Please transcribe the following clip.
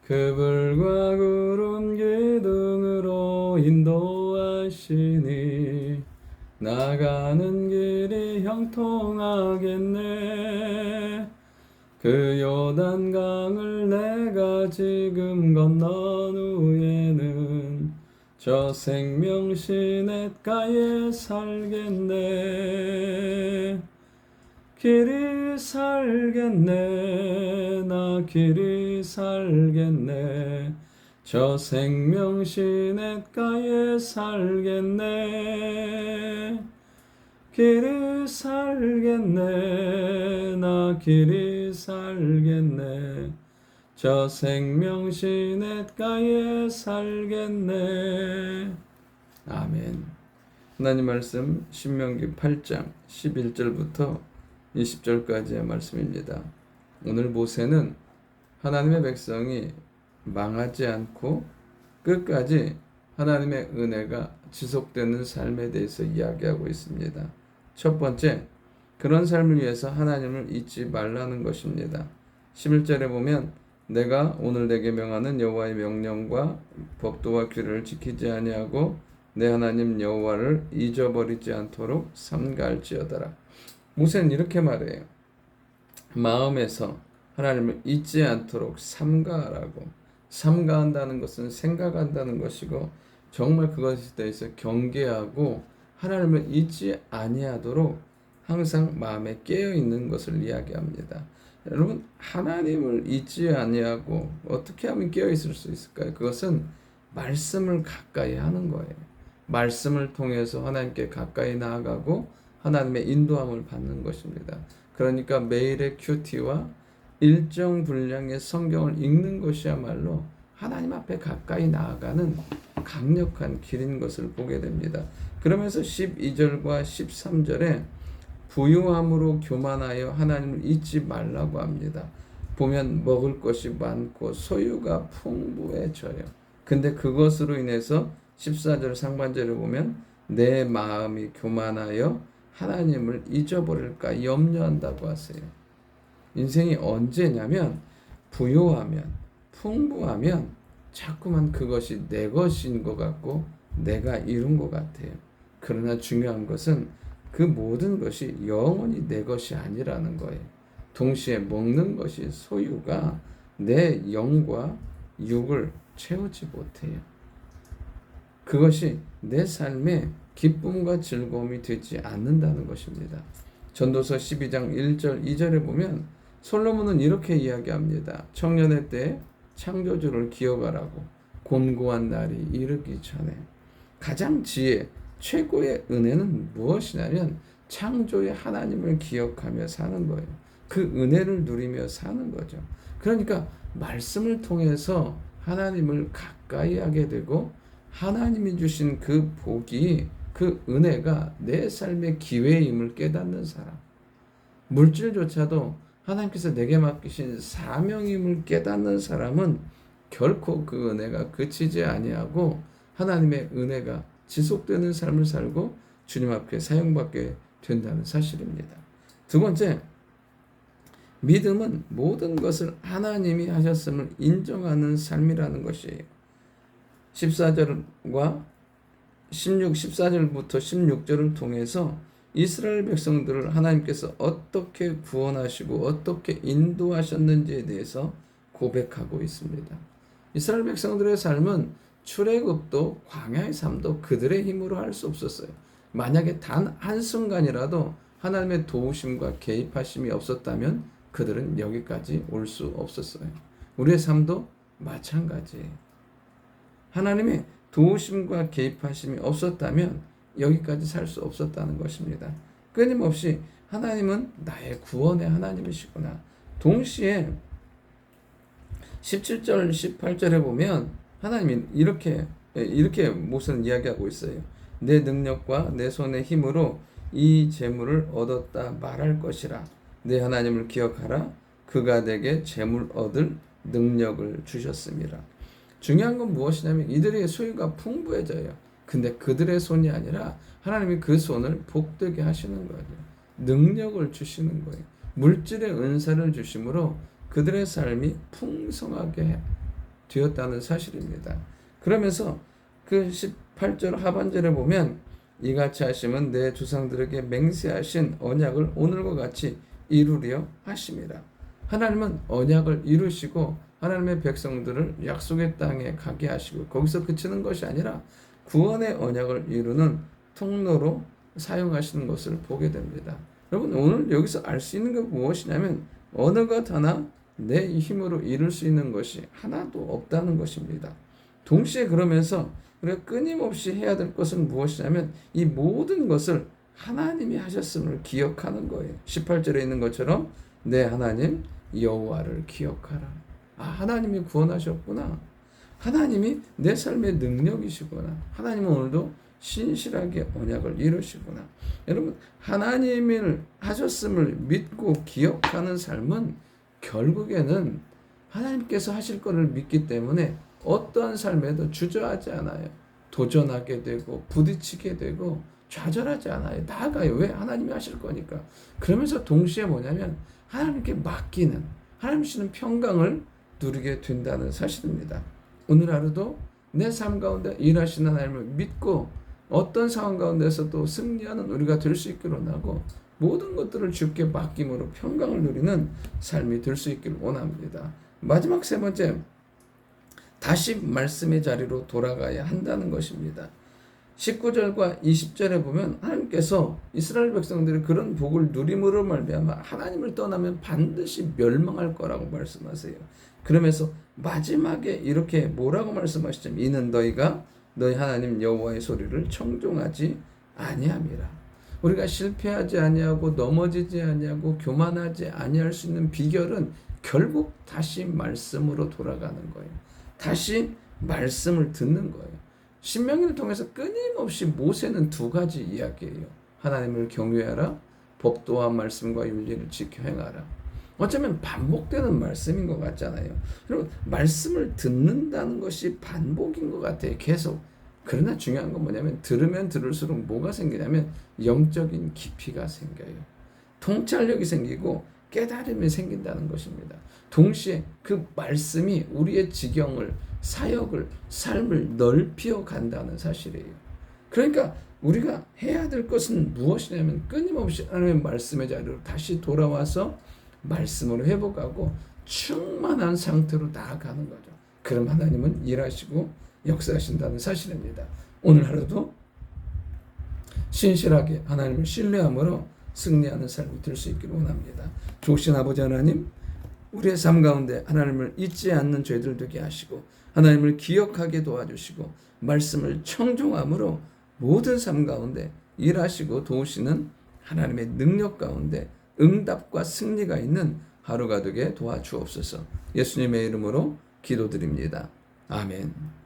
그 불과 구름 기둥으로 인도하시니 나가는 길이 형통하겠네. 그 요단강을 내가 지금 건넌 후에는 저 생명 시냇가에 살겠네. 길이 살겠네. 나 길이 살겠네. 저 생명 시냇가에 살겠네. 길이 살겠네. 나 길이 살겠네. 저 생명 시냇가에 살겠네. 아멘. 하나님 말씀 신명기 8장 11절부터 20절까지의 말씀입니다. 오늘 모세는 하나님의 백성이 망하지 않고 끝까지 하나님의 은혜가 지속되는 삶에 대해서 이야기하고 있습니다. 첫 번째, 그런 삶을 위해서 하나님을 잊지 말라는 것입니다. 11절에 보면 내가 오늘 내게 명하는 여호와의 명령과 법도와 규례를 지키지 아니하고 내 하나님 여호와를 잊어버리지 않도록 삼가할지어다라. 모세는 이렇게 말해요. 마음에서 하나님을 잊지 않도록 삼가하라고. 삼가한다는 것은 생각한다는 것이고 정말 그것에 대해서 경계하고 하나님을 잊지 아니하도록 항상 마음에 깨어 있는 것을 이야기합니다. 여러분, 하나님을 잊지 아니하고 어떻게 하면 깨어 있을 수 있을까요? 그것은 말씀을 가까이 하는 거예요. 말씀을 통해서 하나님께 가까이 나아가고 하나님의 인도함을 받는 것입니다. 그러니까 매일의 큐티와 일정 분량의 성경을 읽는 것이야말로 하나님 앞에 가까이 나아가는 강력한 길인 것을 보게 됩니다. 그러면서 12절과 13절에 부유함으로 교만하여 하나님을 잊지 말라고 합니다. 보면 먹을 것이 많고 소유가 풍부해져요. 근데 그것으로 인해서 14절 상반절에 보면 내 마음이 교만하여 하나님을 잊어버릴까 염려한다고 하세요. 인생이 언제냐면 부유하면 풍부하면 자꾸만 그것이 내 것인 것 같고 내가 이룬 것 같아요. 그러나 중요한 것은 그 모든 것이 영원히 내 것이 아니라는 거예요. 동시에 먹는 것이 소유가 내 영과 육을 채우지 못해요. 그것이 내 삶의 기쁨과 즐거움이 되지 않는다는 것입니다. 전도서 12장 1절 2절에 보면 솔로몬은 이렇게 이야기합니다. 청년의 때 창조주를 기억하라고. 곤고한 날이 이르기 전에. 가장 지혜, 최고의 은혜는 무엇이냐면 창조의 하나님을 기억하며 사는 거예요. 그 은혜를 누리며 사는 거죠. 그러니까 말씀을 통해서 하나님을 가까이 하게 되고 하나님이 주신 그 복이, 그 은혜가 내 삶의 기회임을 깨닫는 사람. 물질조차도 하나님께서 내게 맡기신 사명임을 깨닫는 사람은 결코 그 은혜가 그치지 아니하고 하나님의 은혜가 지속되는 삶을 살고 주님 앞에 사용받게 된다는 사실입니다. 두 번째, 믿음은 모든 것을 하나님이 하셨음을 인정하는 삶이라는 것이에요. 14절과 14절부터 16절을 통해서 이스라엘 백성들을 하나님께서 어떻게 구원하시고 어떻게 인도하셨는지에 대해서 고백하고 있습니다. 이스라엘 백성들의 삶은 출애굽도 광야의 삶도 그들의 힘으로 할 수 없었어요. 만약에 단 한순간이라도 하나님의 도우심과 개입하심이 없었다면 그들은 여기까지 올 수 없었어요. 우리의 삶도 마찬가지예요. 하나님의 도우심과 개입하심이 없었다면 여기까지 살 수 없었다는 것입니다. 끊임없이 하나님은 나의 구원의 하나님이시구나. 동시에 17절, 18절에 보면 하나님이 이렇게 모세는 이야기하고 있어요. 내 능력과 내 손의 힘으로 이 재물을 얻었다 말할 것이라. 내 하나님을 기억하라. 그가 내게 재물 얻을 능력을 주셨습니다. 중요한 건 무엇이냐면 이들의 소유가 풍부해져요. 근데 그들의 손이 아니라 하나님이 그 손을 복되게 하시는 거예요. 능력을 주시는 거예요. 물질의 은사를 주심으로 그들의 삶이 풍성하게 되었다는 사실입니다. 그러면서 그 18절 하반절에 보면 이같이 하심은 내 조상들에게 맹세하신 언약을 오늘과 같이 이루려 하심이라. 하나님은 언약을 이루시고 하나님의 백성들을 약속의 땅에 가게 하시고 거기서 그치는 것이 아니라 구원의 언약을 이루는 통로로 사용하시는 것을 보게 됩니다. 여러분, 오늘 여기서 알 수 있는 게 무엇이냐면 어느 것 하나 내 힘으로 이룰 수 있는 것이 하나도 없다는 것입니다. 동시에 그러면서 우리가 끊임없이 해야 될 것은 무엇이냐면 이 모든 것을 하나님이 하셨음을 기억하는 거예요. 18절에 있는 것처럼 내 하나님 여호와를 기억하라. 아, 하나님이 구원하셨구나. 하나님이 내 삶의 능력이시구나. 하나님은 오늘도 신실하게 언약을 이루시구나. 여러분, 하나님을 하셨음을 믿고 기억하는 삶은 결국에는 하나님께서 하실 것을 믿기 때문에 어떠한 삶에도 주저하지 않아요. 도전하게 되고 부딪히게 되고 좌절하지 않아요. 나아가요. 왜? 하나님이 하실 거니까. 그러면서 동시에 뭐냐면 하나님께 맡기는, 하나님 주시는 평강을 누리게 된다는 사실입니다. 오늘 하루도 내 삶 가운데 일하시는 하나님을 믿고 어떤 상황 가운데서도 승리하는 우리가 될 수 있기를 원하고 모든 것들을 주께 맡김으로 평강을 누리는 삶이 될 수 있기를 원합니다. 마지막 세 번째, 다시 말씀의 자리로 돌아가야 한다는 것입니다. 19절과 20절에 보면 하나님께서 이스라엘 백성들이 그런 복을 누림으로 말미암아 하나님을 떠나면 반드시 멸망할 거라고 말씀하세요. 그러면서 마지막에 이렇게 뭐라고 말씀하시죠? 이는 너희가 너희 하나님 여호와의 소리를 청종하지 아니함이라. 우리가 실패하지 아니하고 넘어지지 아니하고 교만하지 아니할 수 있는 비결은 결국 다시 말씀으로 돌아가는 거예요. 다시 말씀을 듣는 거예요. 신명기를 통해서 끊임없이 모세는 두 가지 이야기예요. 하나님을 경외하라, 법도와 말씀과 윤리를 지켜 행하라. 어쩌면 반복되는 말씀인 것 같잖아요. 여러분, 말씀을 듣는다는 것이 반복인 것 같아요. 계속. 그러나 중요한 건 뭐냐면 들으면 들을수록 뭐가 생기냐면 영적인 깊이가 생겨요. 통찰력이 생기고 깨달음이 생긴다는 것입니다. 동시에 그 말씀이 우리의 지경을, 사역을, 삶을 넓혀 간다는 사실이에요. 그러니까 우리가 해야 될 것은 무엇이냐면 끊임없이 하나님의 말씀의 자리로 다시 돌아와서 말씀으로 회복하고 충만한 상태로 나아가는 거죠. 그럼 하나님은 일하시고 역사하신다는 사실입니다. 오늘 하루도 신실하게 하나님을 신뢰함으로 승리하는 삶이 될 수 있기를 원합니다. 좋으신 아버지 하나님, 우리의 삶 가운데 하나님을 잊지 않는 죄들 되게 하시고 하나님을 기억하게 도와주시고 말씀을 청종함으로 모든 삶 가운데 일하시고 도우시는 하나님의 능력 가운데 응답과 승리가 있는 하루가 되게 도와주옵소서. 예수님의 이름으로 기도드립니다. 아멘.